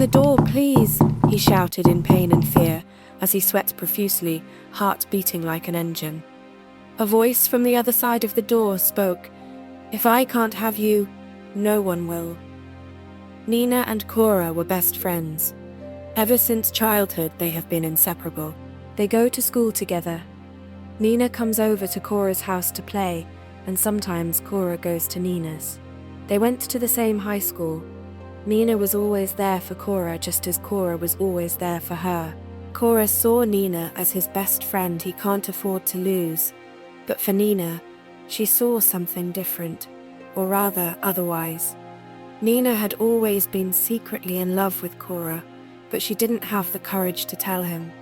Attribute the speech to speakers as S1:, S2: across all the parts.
S1: the door, please," he shouted in pain and fear as he sweat profusely, heart beating like an engine. A voice from the other side of the door spoke, "If I can't have you, no one will." Nina and Cora were best friends. Ever since childhood, they have been inseparable. They go to school together. Nina comes over to Cora's house to play, and sometimes Cora goes to Nina's. They went to the same high school. Nina was always there for Cora, just as Cora was always there for her. Cora saw Nina as his best friend he can't afford to lose. But for Nina, she saw something different, or rather otherwise. Nina had always been secretly in love with Cora, but she didn't have the courage to tell him.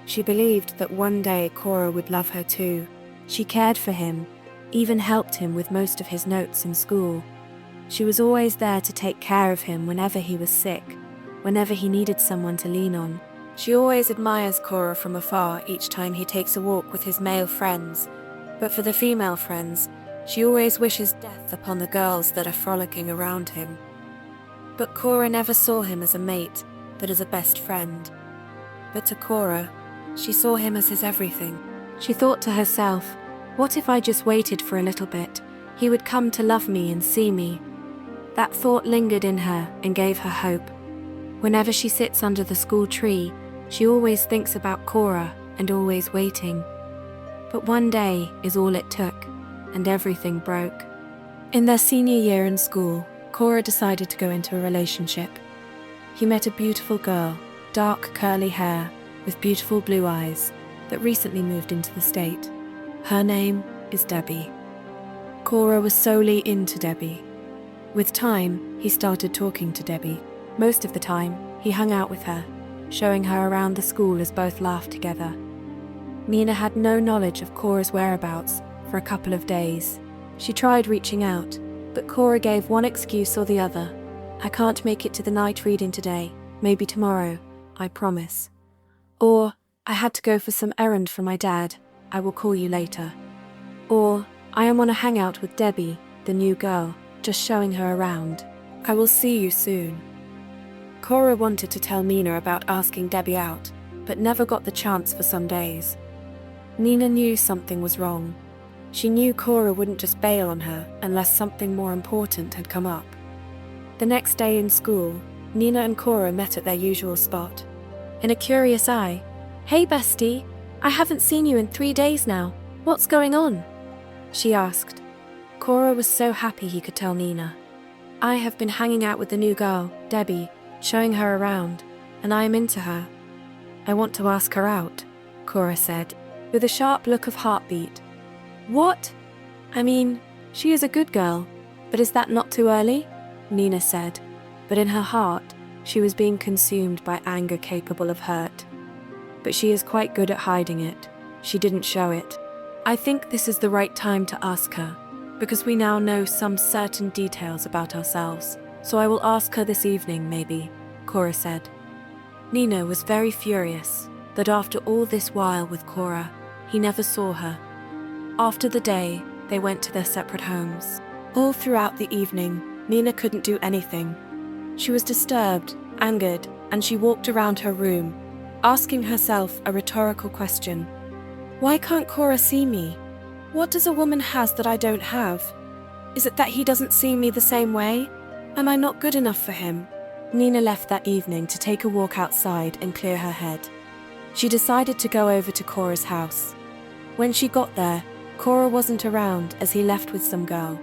S1: She believed that one day Cora would love her too. She cared for him, even helped him with most of his notes in school. She was always there to take care of him whenever he was sick, whenever he needed someone to lean on. She always admires Cora from afar each time he takes a walk with his male friends, but for the female friends, she always wishes death upon the girls that are frolicking around him. But Cora never saw him as a mate, but as a best friend. But to Cora, she saw him as his everything. She thought to herself, what if I just waited for a little bit? He would come to love me and see me. That thought lingered in her and gave her hope. Whenever she sits under the school tree, she always thinks about Cora and always waiting. But one day is all it took, and everything broke. In their senior year in school, Cora decided to go into a relationship. He met a beautiful girl, dark curly hair, with beautiful blue eyes, that recently moved into the state. Her name is Debbie. Cora was solely into Debbie. With time, he started talking to Debbie. Most of the time, he hung out with her, showing her around the school as both laughed together. Nina had no knowledge of Cora's whereabouts for a couple of days. She tried reaching out, but Cora gave one excuse or the other. I can't make it to the night reading today, maybe tomorrow, I promise. Or, I had to go for some errand for my dad, I will call you later. Or, I am on a hangout with Debbie, the new girl, just showing her around. I will see you soon. Cora wanted to tell Nina about asking Debbie out, but never got the chance for some days. Nina knew something was wrong. She knew Cora wouldn't just bail on her unless something more important had come up. The next day in school, Nina and Cora met at their usual spot. In a curious eye, "Hey bestie, I haven't seen you in 3 days now. What's going on?" she asked. Cora was so happy he could tell Nina. "I have been hanging out with the new girl, Debbie, showing her around, and I am into her. I want to ask her out," Cora said, with a sharp look of heartbeat. "What? I mean, she is a good girl, but is that not too early?" Nina said, but in her heart, she was being consumed by anger capable of hurt. But she is quite good at hiding it. She didn't show it. "I think this is the right time to ask her, because we now know some certain details about ourselves, so I will ask her this evening, maybe," Cora said. Nina was very furious that after all this while with Cora, he never saw her. After the day, they went to their separate homes. All throughout the evening, Nina couldn't do anything. She was disturbed, angered, and she walked around her room, asking herself a rhetorical question. Why can't Cora see me? What does a woman has that I don't have? Is it that he doesn't see me the same way? Am I not good enough for him? Nina left that evening to take a walk outside and clear her head. She decided to go over to Cora's house. When she got there, Cora wasn't around as he left with some girl.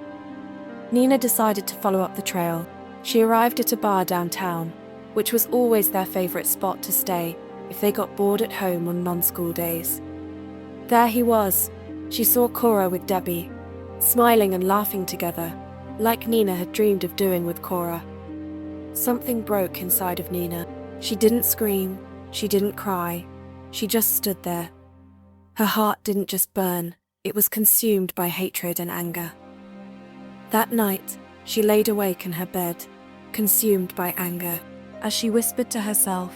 S1: Nina decided to follow up the trail. She arrived at a bar downtown, which was always their favorite spot to stay if they got bored at home on non-school days. There he was. She saw Cora with Debbie, smiling and laughing together, like Nina had dreamed of doing with Cora. Something broke inside of Nina. She didn't scream, she didn't cry, she just stood there. Her heart didn't just burn, it was consumed by hatred and anger. That night, she laid awake in her bed, consumed by anger. As she whispered to herself,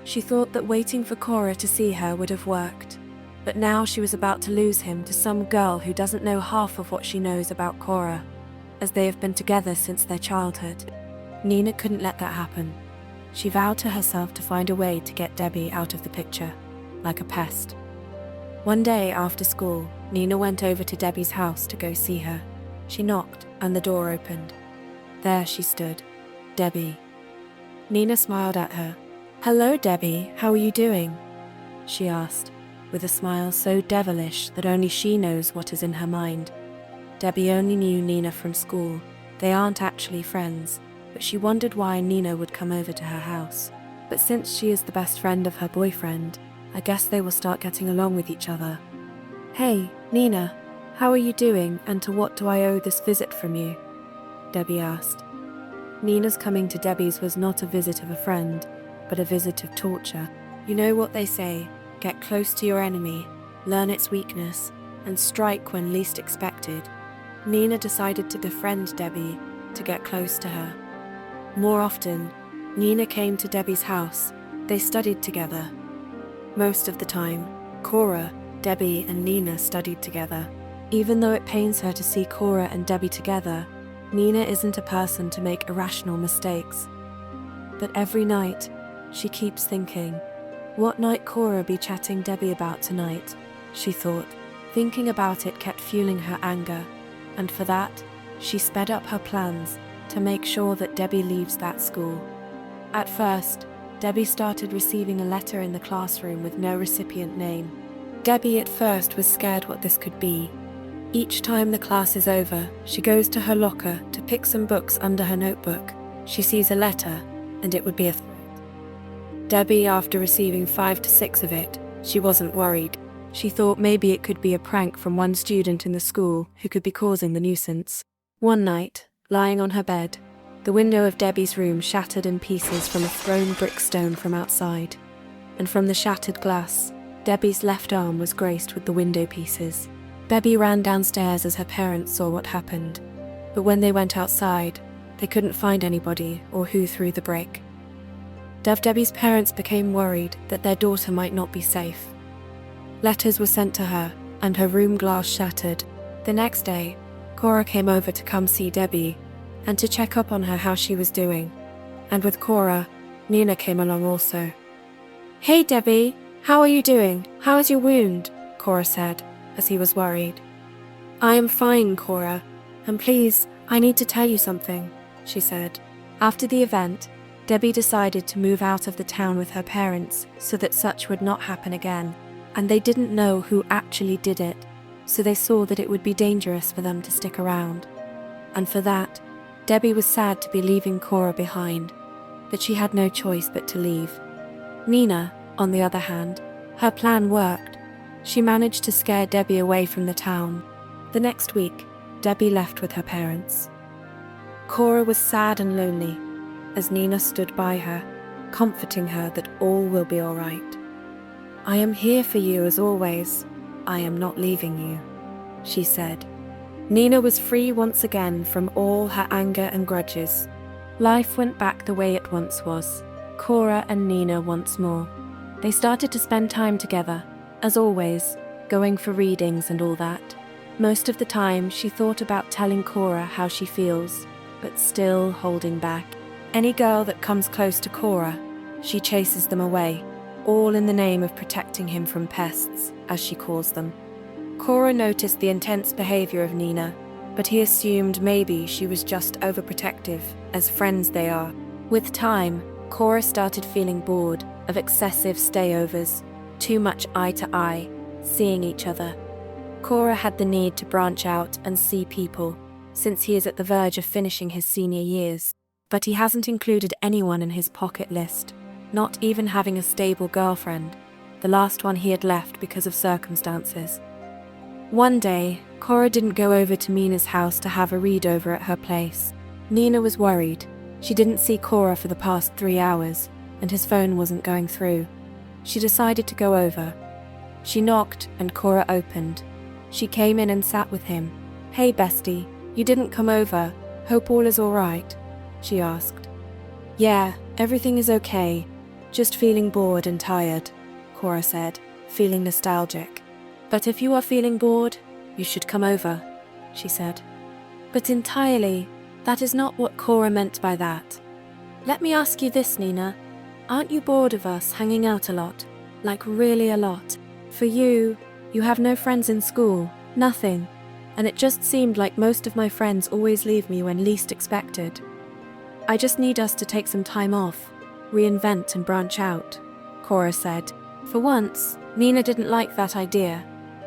S1: she thought that waiting for Cora to see her would have worked. But now she was about to lose him to some girl who doesn't know half of what she knows about Cora, as they have been together since their childhood. Nina couldn't let that happen. She vowed to herself to find a way to get Debbie out of the picture, like a pest. One day after school, Nina went over to Debbie's house to go see her. She knocked, and the door opened. There she stood, Debbie. Nina smiled at her. "Hello, Debbie, how are you doing?" she asked, with a smile so devilish that only she knows what is in her mind. Debbie only knew Nina from school. They aren't actually friends, but she wondered why Nina would come over to her house. But since she is the best friend of her boyfriend, I guess they will start getting along with each other. "Hey, Nina, how are you doing, and to what do I owe this visit from you?" Debbie asked. Nina's coming to Debbie's was not a visit of a friend, but a visit of torture. You know what they say, get close to your enemy, learn its weakness, and strike when least expected. Nina decided to befriend Debbie, to get close to her. More often, Nina came to Debbie's house. They studied together. Most of the time, Cora, Debbie, and Nina studied together. Even though it pains her to see Cora and Debbie together, Nina isn't a person to make irrational mistakes. But every night, she keeps thinking, what might Cora be chatting Debbie about tonight? She thought. Thinking about it kept fueling her anger, and for that, she sped up her plans to make sure that Debbie leaves that school. At first, Debbie started receiving a letter in the classroom with no recipient name. Debbie at first was scared what this could be. Each time the class is over, she goes to her locker to pick some books under her notebook. She sees a letter, and it would be a threat. Debbie, after receiving 5 to 6 of it, she wasn't worried. She thought maybe it could be a prank from one student in the school who could be causing the nuisance. One night, lying on her bed, the window of Debbie's room shattered in pieces from a thrown brick stone from outside, and from the shattered glass, Debbie's left arm was graced with the window pieces. Debbie ran downstairs as her parents saw what happened, but when they went outside, they couldn't find anybody or who threw the brick. Debbie's parents became worried that their daughter might not be safe. Letters were sent to her, and her room glass shattered. The next day, Cora came over to come see Debbie, and to check up on her how she was doing. And with Cora, Nina came along also. "Hey Debbie, how are you doing? How is your wound?" Cora said, as he was worried. "I am fine, Cora, and please, I need to tell you something," she said. After the event, Debbie decided to move out of the town with her parents so that such would not happen again, and they didn't know who actually did it, so they saw that it would be dangerous for them to stick around. And for that, Debbie was sad to be leaving Cora behind, but she had no choice but to leave. Nina, on the other hand, her plan worked. She managed to scare Debbie away from the town. The next week, Debbie left with her parents. Cora was sad and lonely, as Nina stood by her, comforting her that all will be all right. "I am here for you as always. I am not leaving you," she said. Nina was free once again from all her anger and grudges. Life went back the way it once was. Cora and Nina once more. They started to spend time together, as always, going for readings and all that. Most of the time, she thought about telling Cora how she feels, but still holding back. Any girl that comes close to Cora, she chases them away, all in the name of protecting him from pests, as she calls them. Cora noticed the intense behavior of Nina, but he assumed maybe she was just overprotective, as friends they are. With time, Cora started feeling bored of excessive stayovers, too much eye to eye, seeing each other. Cora had the need to branch out and see people, since he is at the verge of finishing his senior years. But he hasn't included anyone in his pocket list, not even having a stable girlfriend, the last one he had left because of circumstances. One day, Cora didn't go over to Nina's house to have a read over at her place. Nina was worried. She didn't see Cora for the past 3 hours, and his phone wasn't going through. She decided to go over. She knocked, and Cora opened. She came in and sat with him. "Hey bestie, you didn't come over. Hope all is all right," she asked. "Yeah, everything is okay. Just feeling bored and tired," Cora said, feeling nostalgic. "But if you are feeling bored, you should come over," she said. But entirely, that is not what Cora meant by that. "Let me ask you this, Nina. Aren't you bored of us hanging out a lot? Like really a lot? For you have no friends in school, nothing. And it just seemed like most of my friends always leave me when least expected. I just need us to take some time off, reinvent and branch out, Cora said. For once, Nina didn't like that idea,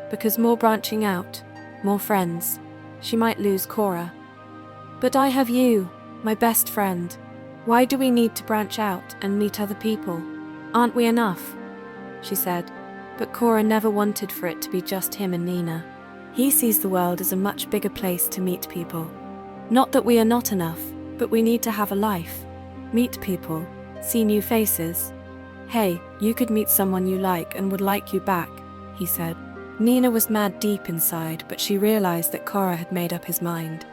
S1: because more branching out, more friends, she might lose Cora. But I have you, my best friend. Why do we need to branch out and meet other people? Aren't we enough? She said, but Cora never wanted for it to be just him and Nina. He sees the world as a much bigger place to meet people. Not that we are not enough, but we need to have a life. Meet people, see new faces. Hey, you could meet someone you like and would like you back, he said. Nina was mad deep inside, but she realized that Cora had made up his mind,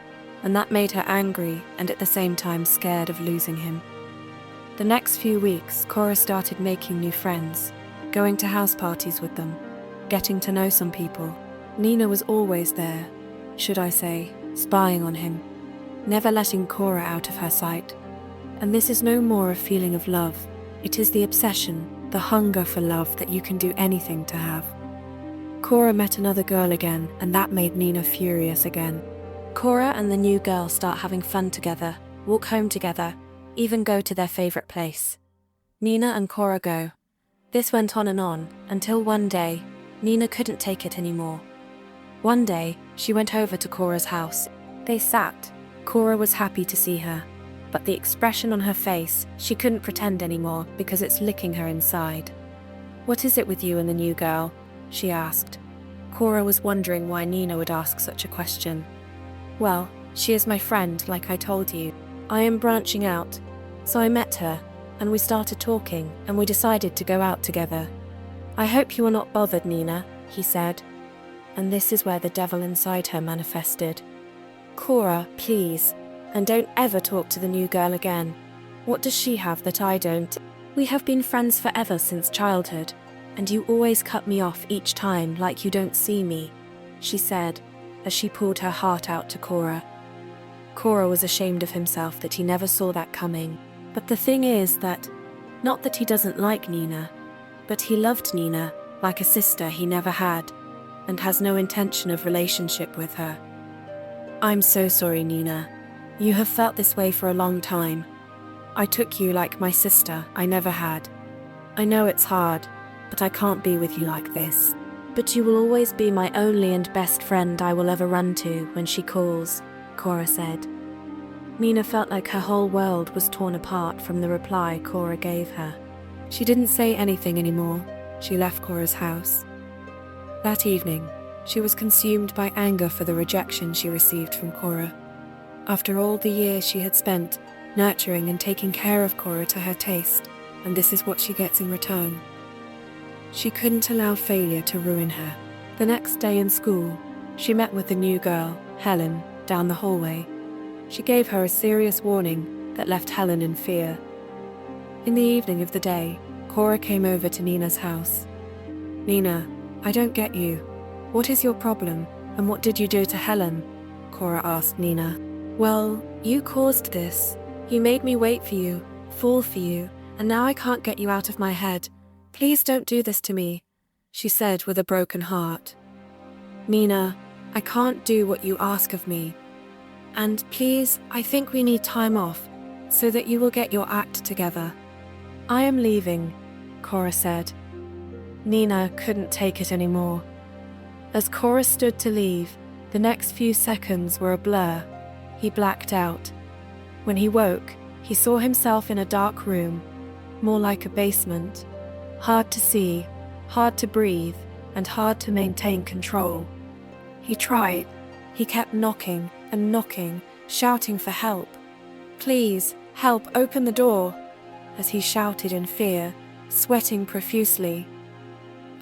S1: and that made her angry and at the same time scared of losing him. The next few weeks, Cora started making new friends, going to house parties with them, getting to know some people. Nina was always there, should I say, spying on him, never letting Cora out of her sight. And this is no more a feeling of love. It is the obsession, the hunger for love that you can do anything to have. Cora met another girl again, and that made Nina furious again. Cora and the new girl start having fun together, walk home together, even go to their favorite place. Nina and Cora go. This went on, until one day, Nina couldn't take it anymore. One day, she went over to Cora's house. They sat. Cora was happy to see her, but the expression on her face, she couldn't pretend anymore because it's licking her inside. "What is it with you and the new girl?" she asked. Cora was wondering why Nina would ask such a question. "Well, she is my friend, like I told you. I am branching out, so I met her, and we started talking, and we decided to go out together. I hope you are not bothered, Nina," he said. And this is where the devil inside her manifested. "Cora, please, and don't ever talk to the new girl again. What does she have that I don't? We have been friends forever since childhood, and you always cut me off each time like you don't see me," she said, as she pulled her heart out to Cora. Cora was ashamed of himself that he never saw that coming. But the thing is that, not that he doesn't like Nina, but he loved Nina like a sister he never had, and has no intention of relationship with her. "I'm so sorry, Nina. You have felt this way for a long time. I took you like my sister I never had. I know it's hard, but I can't be with you like this. But you will always be my only and best friend I will ever run to when she calls," Cora said. Nina felt like her whole world was torn apart from the reply Cora gave her. She didn't say anything anymore. She left Cora's house. That evening, she was consumed by anger for the rejection she received from Cora. After all the years she had spent nurturing and taking care of Cora to her taste, and this is what she gets in return. She couldn't allow failure to ruin her. The next day in school, she met with the new girl, Helen, down the hallway. She gave her a serious warning that left Helen in fear. In the evening of the day, Cora came over to Nina's house. "Nina, I don't get you. What is your problem, and what did you do to Helen?" Cora asked Nina. "Well, you caused this. You made me wait for you, fall for you, and now I can't get you out of my head. Please don't do this to me," she said with a broken heart. "Nina, I can't do what you ask of me. And please, I think we need time off, so that you will get your act together." "I am leaving," Cora said. Nina couldn't take it anymore. As Cora stood to leave, the next few seconds were a blur. He blacked out. When he woke, he saw himself in a dark room, more like a basement. Hard to see, hard to breathe, and hard to maintain control. He tried. He kept knocking and knocking, shouting for help. "Please, help, open the door," as he shouted in fear, sweating profusely.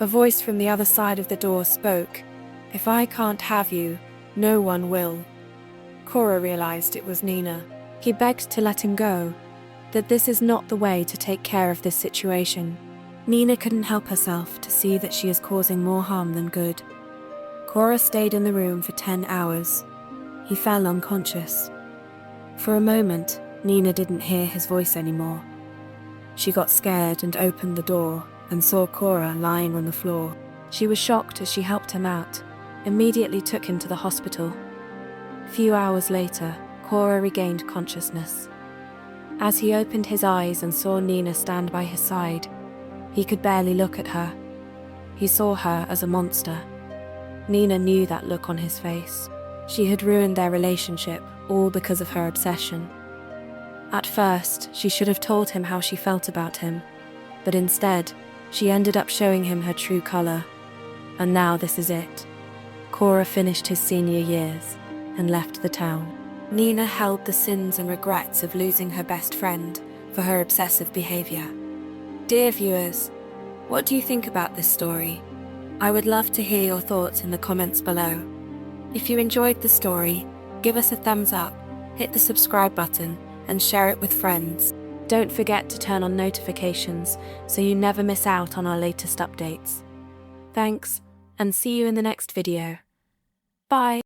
S1: A voice from the other side of the door spoke. "If I can't have you, no one will." Cora realized it was Nina. He begged to let him go, that this is not the way to take care of this situation. Nina couldn't help herself to see that she is causing more harm than good. Cora stayed in the room for 10 hours. He fell unconscious. For a moment, Nina didn't hear his voice anymore. She got scared and opened the door and saw Cora lying on the floor. She was shocked as she helped him out, immediately took him to the hospital. A few hours later, Cora regained consciousness. As he opened his eyes and saw Nina stand by his side, he could barely look at her. He saw her as a monster. Nina knew that look on his face. She had ruined their relationship, all because of her obsession. At first, she should have told him how she felt about him, but instead, she ended up showing him her true color. And now this is it. Cora finished his senior years and left the town. Nina held the sins and regrets of losing her best friend for her obsessive behavior. Dear viewers, what do you think about this story? I would love to hear your thoughts in the comments below. If you enjoyed the story, give us a thumbs up, hit the subscribe button, and share it with friends. Don't forget to turn on notifications so you never miss out on our latest updates. Thanks, and see you in the next video. Bye!